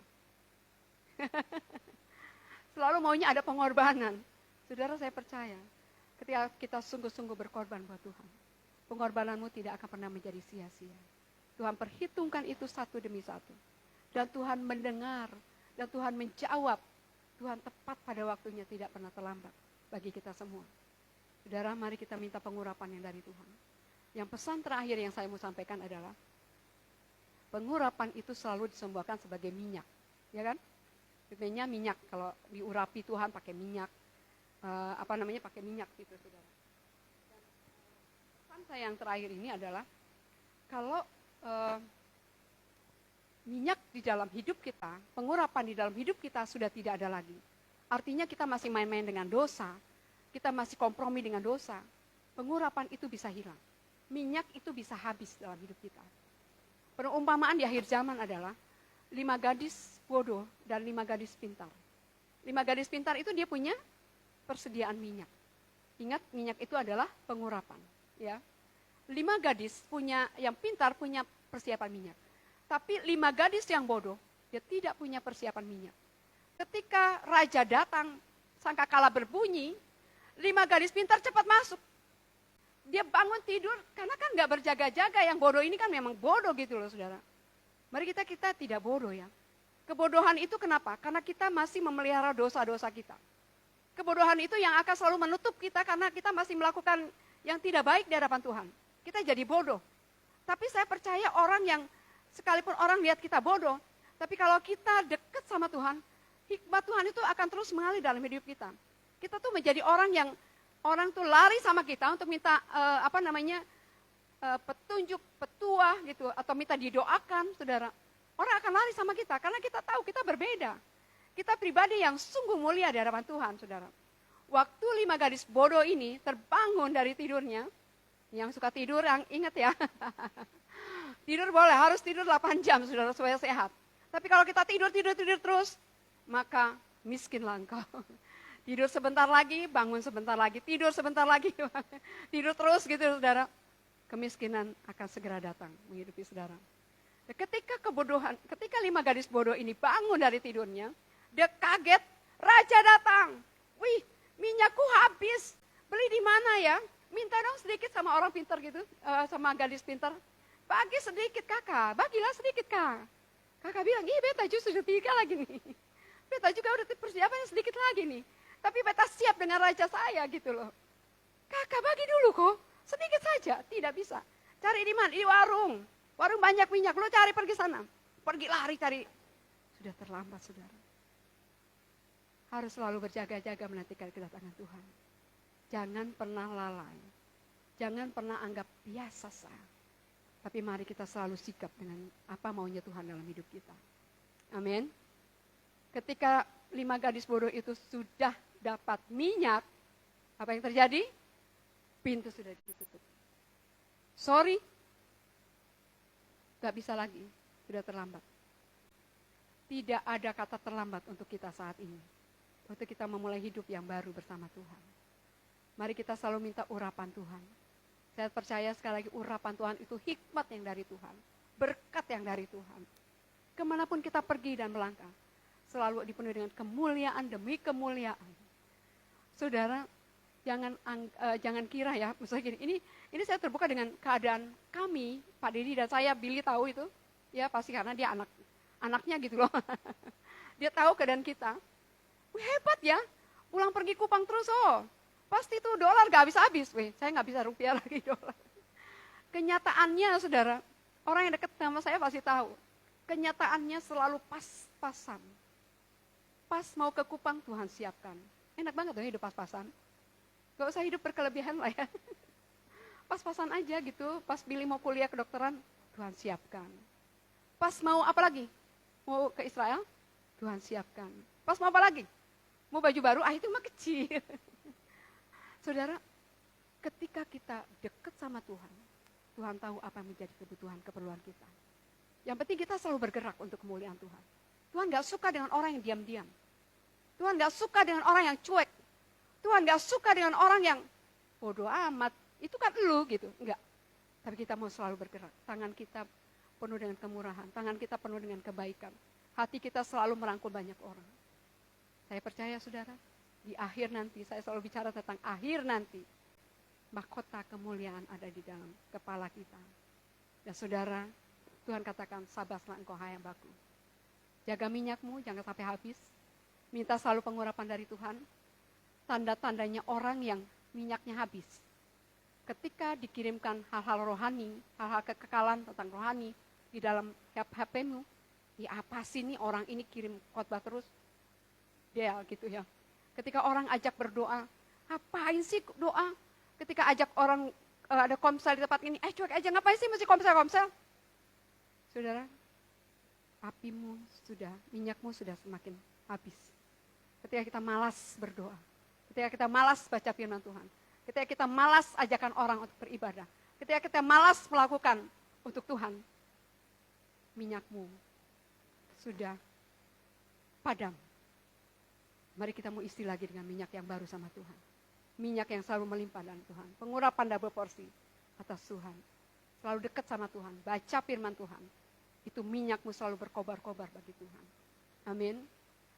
Selalu maunya ada pengorbanan. Saudara saya percaya, ketika kita sungguh-sungguh berkorban buat Tuhan, pengorbananmu tidak akan pernah menjadi sia-sia. Tuhan perhitungkan itu satu demi satu. Dan Tuhan mendengar, dan Tuhan menjawab. Tuhan tepat pada waktunya, tidak pernah terlambat bagi kita semua. Saudara, mari kita minta pengurapan yang dari Tuhan. Yang pesan terakhir yang saya mau sampaikan adalah, pengurapan itu selalu disembuhkan sebagai minyak. Ya kan? Sebenarnya minyak, kalau diurapi Tuhan pakai minyak. Pakai minyak gitu, saudara. Dan, pesan saya yang terakhir ini adalah, kalau minyak di dalam hidup kita, pengurapan di dalam hidup kita sudah tidak ada lagi. Artinya kita masih main-main dengan dosa, kita masih kompromi dengan dosa, pengurapan itu bisa hilang. Minyak itu bisa habis dalam hidup kita. Perumpamaan di akhir zaman adalah, 5 gadis bodoh dan 5 gadis pintar. 5 gadis pintar itu dia punya persediaan minyak. Ingat, minyak itu adalah pengurapan. Ya. 5 gadis yang pintar punya persiapan minyak. Tapi 5 gadis yang bodoh, dia tidak punya persiapan minyak. Ketika raja datang, sangkakala berbunyi, 5 gadis pintar cepat masuk. Dia bangun tidur, karena kan nggak berjaga-jaga, yang bodoh ini kan memang bodoh gitu loh saudara. Mari kita tidak bodoh ya. Kebodohan itu kenapa? Karena kita masih memelihara dosa-dosa kita. Kebodohan itu yang akan selalu menutup kita karena kita masih melakukan yang tidak baik di hadapan Tuhan. Kita jadi bodoh. Tapi saya percaya orang yang, sekalipun orang lihat kita bodoh, tapi kalau kita dekat sama Tuhan, hikmat Tuhan itu akan terus mengalir dalam hidup kita. Kita tuh menjadi orang tuh lari sama kita untuk minta petunjuk, petuah gitu, atau minta didoakan, saudara. Orang akan lari sama kita karena kita tahu kita berbeda. Kita pribadi yang sungguh mulia di hadapan Tuhan, saudara. Waktu 5 gadis bodoh ini terbangun dari tidurnya, yang suka tidur, yang ingat ya, tidur boleh, harus tidur 8 jam, saudara, supaya sehat. Tapi kalau kita tidur terus, maka miskinlah engkau. Tidur sebentar lagi, bangun sebentar lagi, tidur sebentar lagi, tidur terus gitu, saudara. Kemiskinan akan segera datang menghidupi saudara. Ketika 5 gadis bodoh ini bangun dari tidurnya, dia kaget, raja datang. Wih, minyakku habis, beli di mana ya? Minta dong sedikit sama orang pintar gitu, sama gadis pintar. Bagi sedikit kakak, bagilah sedikit kak. Kakak bilang, beta justru sudah 3 lagi nih. Beta juga udah persiapannya sedikit lagi nih. Tapi beta siap dengan raja saya gitu loh. Kakak bagi dulu kok, sedikit saja, tidak bisa. Cari di mana? Di warung. Warung banyak minyak, lo cari pergi sana. Pergi lari cari. Sudah terlambat saudara. Harus selalu berjaga-jaga menantikan kedatangan Tuhan. Jangan pernah lalai. Jangan pernah anggap biasa saja. Tapi mari kita selalu sikap dengan apa maunya Tuhan dalam hidup kita. Amin. Ketika 5 gadis bodoh itu sudah dapat minyak, apa yang terjadi? Pintu sudah ditutup. Sorry, gak bisa lagi, sudah terlambat. Tidak ada kata terlambat untuk kita saat ini. Untuk kita memulai hidup yang baru bersama Tuhan. Mari kita selalu minta urapan Tuhan. Saya percaya sekali lagi urapan Tuhan itu hikmat yang dari Tuhan. Berkat yang dari Tuhan. Kemanapun kita pergi dan melangkah, selalu dipenuhi dengan kemuliaan demi kemuliaan. Saudara, jangan kira ya, misalnya gini, ini saya terbuka dengan keadaan kami, Pak Dedi dan saya, Billy tahu itu, ya pasti karena dia anaknya gitu loh. Dia tahu keadaan kita. Wih, hebat ya, pulang pergi Kupang terus pasti tuh dolar gak habis-habis, saya gak bisa rupiah lagi dolar. Kenyataannya saudara, orang yang dekat sama saya pasti tahu, kenyataannya selalu pas-pasan. Pas mau ke Kupang Tuhan siapkan. Enak banget tuh hidup pas-pasan. Gak usah hidup berkelebihan lah ya. Pas-pasan aja gitu, pas Billy mau kuliah kedokteran, Tuhan siapkan. Pas mau apa lagi? Mau ke Israel, Tuhan siapkan. Pas mau apa lagi? Mau baju baru, itu mah kecil. Saudara, ketika kita dekat sama Tuhan, Tuhan tahu apa yang menjadi kebutuhan, keperluan kita. Yang penting kita selalu bergerak untuk kemuliaan Tuhan. Tuhan gak suka dengan orang yang diam-diam. Tuhan gak suka dengan orang yang cuek. Tuhan gak suka dengan orang yang bodoh amat. Itu kan elu gitu, enggak. Tapi kita mau selalu bergerak. Tangan kita penuh dengan kemurahan. Tangan kita penuh dengan kebaikan. Hati kita selalu merangkul banyak orang. Saya percaya saudara, di akhir nanti, saya selalu bicara tentang akhir nanti. Mahkota kemuliaan ada di dalam kepala kita. Dan saudara, Tuhan katakan, sabarlah engkau hai hambaku. Jaga minyakmu, jangan sampai habis. Minta selalu pengurapan dari Tuhan. Tanda-tandanya orang yang minyaknya habis. Ketika dikirimkan hal-hal rohani, hal-hal kekekalan tentang rohani di dalam HP-mu, ya apa sih nih orang ini kirim khotbah terus? Dia gitu ya. Ketika orang ajak berdoa, ngapain sih doa? Ketika ajak orang ada komsel di tempat ini, cuek aja, ngapain sih mesti komsel? Saudara, apimu sudah, minyakmu sudah semakin habis. Ketika kita malas berdoa, ketika kita malas baca firman Tuhan, ketika kita malas ajakan orang untuk beribadah, ketika kita malas melakukan untuk Tuhan, minyakmu sudah padam. Mari kita mau isi lagi dengan minyak yang baru sama Tuhan. Minyak yang selalu melimpah dalam Tuhan. Pengurapan double porsi atas Tuhan. Selalu dekat sama Tuhan. Baca firman Tuhan. Itu minyakmu selalu berkobar-kobar bagi Tuhan. Amin.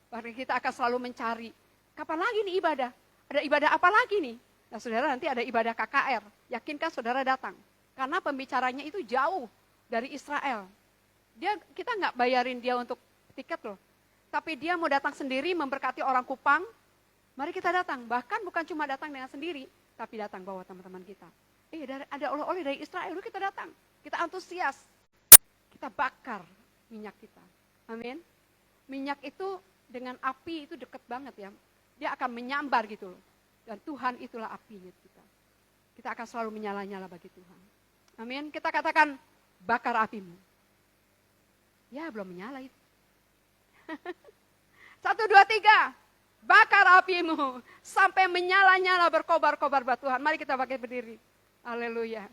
Mari kita akan selalu mencari. Kapan lagi nih ibadah? Ada ibadah apa lagi nih? Nah saudara, nanti ada ibadah KKR. Yakinkah saudara datang? Karena pembicaranya itu jauh dari Israel. Kita nggak bayarin dia untuk tiket loh. Tapi dia mau datang sendiri memberkati orang Kupang. Mari kita datang. Bahkan bukan cuma datang dengan sendiri, tapi datang bawa teman-teman kita. Ada oleh-oleh dari Israel, kita datang. Kita antusias. Kita bakar minyak kita. Amin. Minyak itu dengan api itu dekat banget ya. Dia akan menyambar gitu loh. Dan Tuhan itulah apinya kita. Kita akan selalu menyala-nyala bagi Tuhan. Amin. Kita katakan, bakar apimu. Ya belum menyala itu. 1, 2, 3. Bakar apimu. Sampai menyala-nyala berkobar-kobar buat Tuhan. Mari kita pakai berdiri. Haleluya.